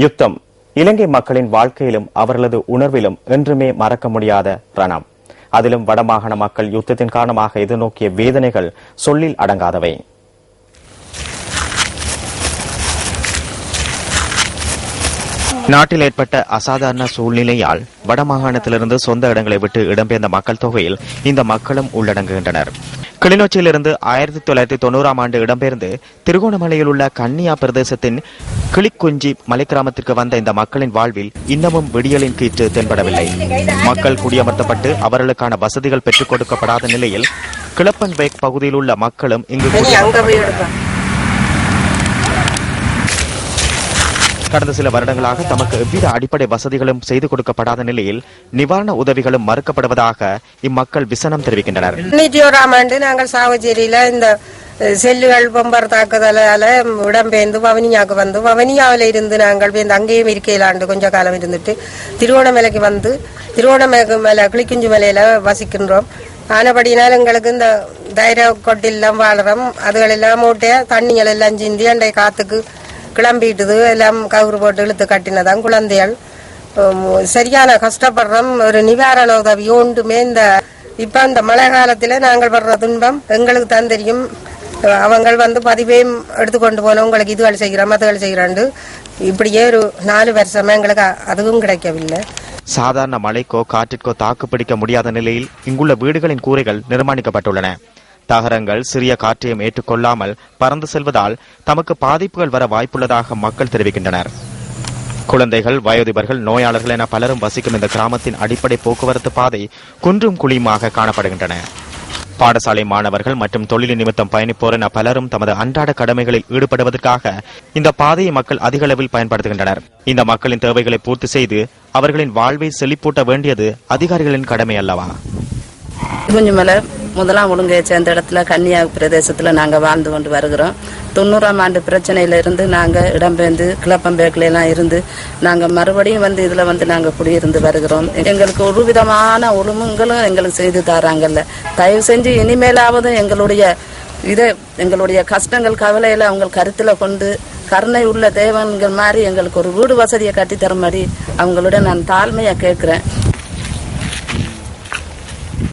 யுத்தம் இலங்கை மக்களின் வாழ்க்கையிலும் அவர்களது உணர்விலும் என்றுமே மறக்க முடியாத ரணம். அதிலும் வடமாகாண மக்கள் யுத்தத்தின் காரணமாக எதிர்நோக்கிய வேதனைகள் சொல்லில் அடங்காதவை. நாட்டில் ஏற்பட்ட அசாதாரண சூழ்நிலையால் வடமாகாணத்திலிருந்து சொந்த இடங்களை விட்டு இடம்பெயர்ந்த மக்கள் தொகையில் இந்த மக்களும் உள்ளடங்குகின்றனர். கிளிநொச்சியிலிருந்து 1990ஆம் ஆண்டு இடம்பெயர்ந்து திருகோணமலையில் உள்ள கன்னியா பிரதேசத்தின் கிளிக்குஞ்சி மலை கிராமத்திற்கு வந்த இந்த மக்களின் வாழ்வில் இன்னமும் விடியலின் கீற்று தென்படவில்லை. மக்கள் குடியமர்த்தப்பட்டு அவர்களுக்கான வசதிகள் பெற்றுக் கொடுக்கப்படாத நிலையில் கிளப்பன்வேக் பகுதியில் உள்ள மக்களும் இங்கு கடந்த சில வருடங்களாக தமக்கு எவ்வித அடிப்படை வசதிகளும் செய்து கொடுக்கப்படாத நிலையில் நிவாரண உதவிகளும் மறுக்கப்படுவதாக இம்மக்கள் விசனம் தெரிவிக்கின்றனர். 91ஆம் ஆண்டு நாங்கள் சாவச்சேரியில இந்த செல்லுகள் பொம்பர் தாக்குதலால இடம்பெயர்ந்து வவனியாவுக்கு வந்து வவனியாவில இருந்து நாங்கள் அங்கேயும் இருக்கையிலாண்டு கொஞ்ச காலம் இருந்துட்டு திருவோணமலைக்கு வந்து திருவோணமலை மேல கிளிக்குஞ்சு மலையில வசிக்கின்றோம். ஆனபடினால் எங்களுக்கு இந்த தைரிய கொட்டில்லாம் வாழ்றோம். அதுகளெல்லாம் மூட்டைய தண்ணிகள் எல்லாம் சிந்தி அண்டை காத்துக்கு கிளம்பிட்டுது. எல்லாம் கவுறு போட்டு இழுத்து கட்டினதான் குழந்தைகள் சரியான கஷ்டப்படுறோம். ஒரு நிவாரண உதவி ஒன்றுமே இப்ப இந்த மழை காலத்துல நாங்கள் படுற துன்பம் எங்களுக்கு தான் தெரியும். அவங்க வந்து பதிவையும் எடுத்துக்கொண்டு போனோம், உங்களுக்கு இதுகள் செய்கிறோம் அதுகள் செய்கிறாண்டு இப்படியே ஒரு 4 வருஷமா எங்களுக்கு அதுவும் கிடைக்கவில்லை. சாதாரண மழைக்கோ காற்றிற்கோ தாக்குப்பிடிக்க முடியாத நிலையில் இங்குள்ள வீடுகளின் கூரைகள் நிர்மாணிக்கப்பட்டுள்ளன. தகரங்கள் சிறிய காற்றையும் ஏற்றுக்கொள்ளாமல் பறந்து செல்வதால் தமக்கு பாதிப்புகள் வர வாய்ப்புள்ளதாக மக்கள் தெரிவிக்கின்றனர். குழந்தைகள், வயோதிபர்கள், நோயாளர்கள் என பலரும் வசிக்கும் இந்த கிராமத்தின் அடிப்படை போக்குவரத்து பாதை குன்றும் குழியுமாக காணப்படுகின்றன. பாடசாலை மாணவர்கள் மற்றும் தொழில் நிமித்தம் பயணிப்போர் என பலரும் தமது அன்றாட கடமைகளில் ஈடுபடுவதற்காக இந்த பாதையை மக்கள் அதிக அளவில் பயன்படுத்துகின்றனர். இந்த மக்களின் தேவைகளை பூர்த்தி செய்து அவர்களின் வாழ்வை செழிப்பூட்ட வேண்டியது அதிகாரிகளின் கடமை அல்லவா? முதலாம் ஒழுங்கை சேர்ந்த இடத்துல கன்னியா பிரதேசத்துல நாங்க வாழ்ந்து கொண்டு வருகிறோம். 90ஆம் ஆண்டு பிரச்சனையில இருந்து நாங்க இடம்பெயர்ந்து கிளப்பம்பேக்கில எல்லாம் இருந்து நாங்க மறுபடியும் வந்து இதுல வந்து நாங்க குடியிருந்து வருகிறோம். எங்களுக்கு ஒரு விதமான ஒழுங்குகளும் எங்களுக்கு செய்து தராங்கல்ல. தயவு செஞ்சு இனிமேலாவது எங்களுடைய கஷ்டங்கள் கவலையில அவங்க கருத்துல கொண்டு கருணை உள்ள தேவன்கள் மாதிரி எங்களுக்கு ஒரு வீடு வசதியை கட்டித்தர மாதிரி அவங்களோட நான் தாழ்மையா கேட்கிறேன்.